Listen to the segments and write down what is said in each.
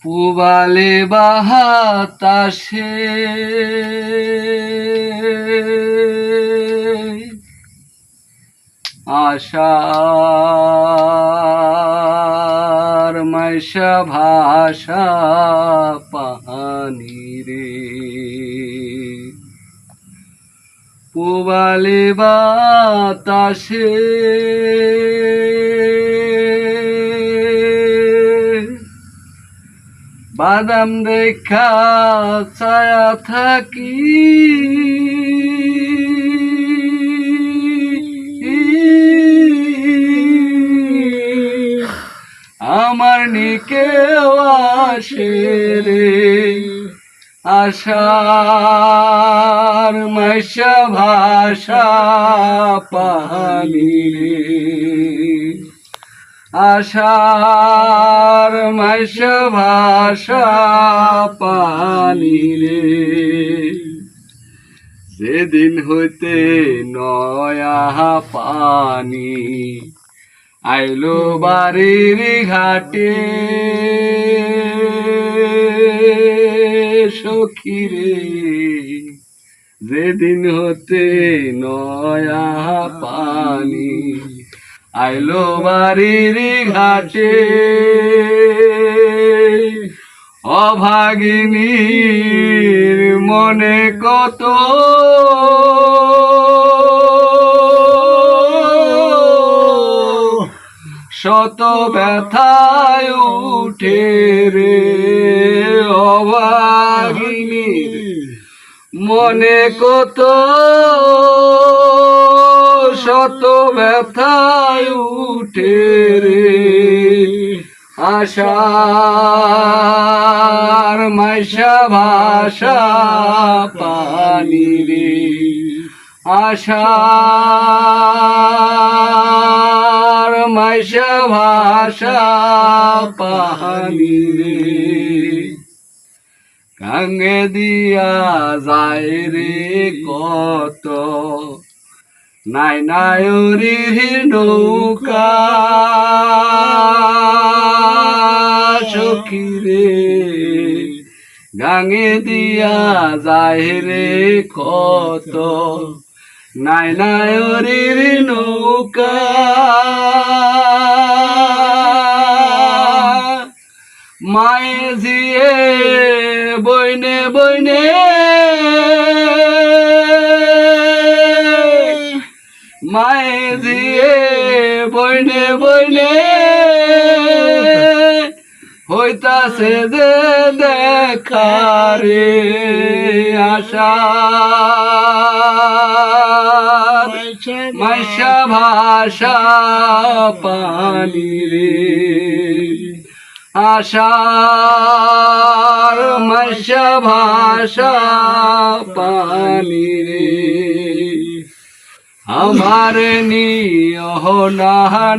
পুবালে বাতাসে আশার মাইশা ভাষা পানি রে পুবালে বাতাসে বাদাম দেখা ছায়া থাকি আমার নিকে আসে রে আশার মাইশা ভাষা পানি রে আশার মাইশা ভাষা পানি রে যেদিন হইতে নয়া পানি আইলো বাড়ির ঘাটে সখী রে যেদিন হতে নয়া পানি আইলো বাড়ির ঘাটে অভাগিনীর মনে কত শত ব্যথায় উঠে রে অভাগিনীর মনে কত শত ব্যথায় উঠে রে আশার মাইশা ভাষা পানি রে আশার মাইশা ভাষা পানি রে গাঙ্গে দিয়া যায় রে কত নাই নায়রির নৌকা সখী রে গাঙ্গে দিয়া যায় রে কত নাই নায়রির নৌকা মায়ে জিয়ে বইনে বইনে মায়ে জিয়ে বইনে বইনে হইতাছে যে দেখা রে আশা মাইশা ভাষা পানি রে আশার মাইশা ভাষা পানি রে আমার নিয়হ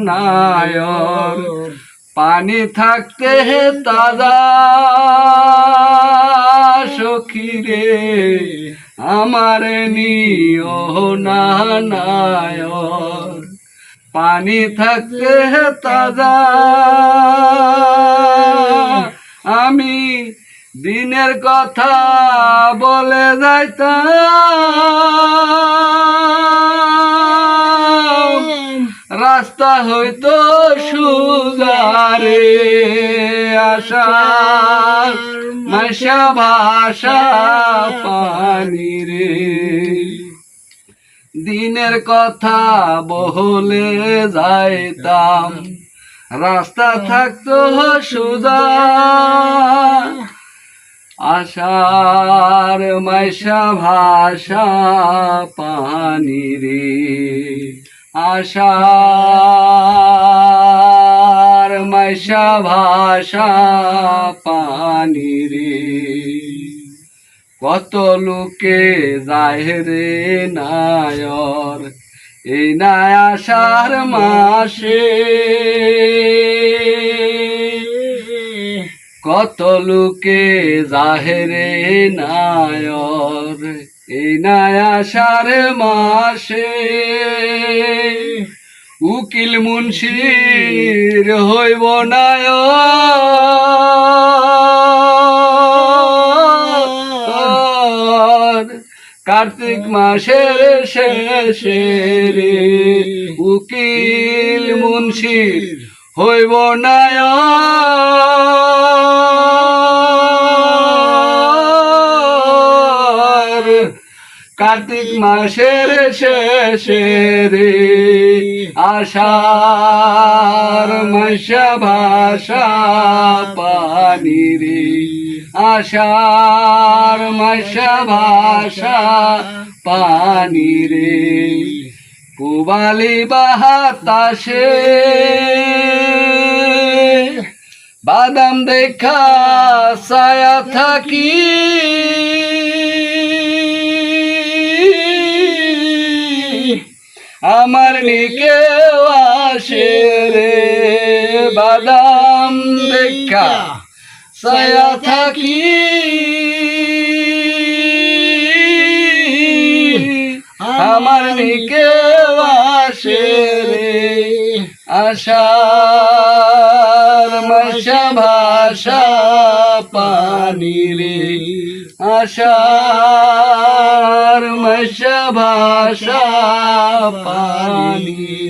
নায়র পানি থাকতে তাজা সখী রে আমার নিয়হ নায়র পানি থাকতে তাজা আমি দিনের কথা বলে যাইতাম রাস্তা হইতো সুজারে আশার মাইশা ভাষা পানি রে দিনের কথা বলে যাইতাম রাস্তা থাকতো সুজা আশার মাইশা ভাষা পানি রে আশার মাইশা ভাষা পানি রে কত লোকে যায় রে নায়র এই নাই আষাঢ় মাসে কত লোকে যায় রে নায়র এই নাই আষাঢ় মাসে উকিল মুন্সির হইব নায়র কার্তিক মাসের শেষে রে উকিল মুন্সি হইব নায়র কার্তিক মাসের শেষে রে আষাঢ় মাসা ভাষা পানি রে আষাঢ় মাসা ভাষা পানি রে পুবালি বাতাসে বাদাম দেখা ছায়া থাকি আমার নিকে আসে রে বাদাম দেখা ছায়া থাকি আমার নিকে আসে রে আষাঢ় মাসা ভাষা পানি রে আষাঢ় মাসা ভাষা পানি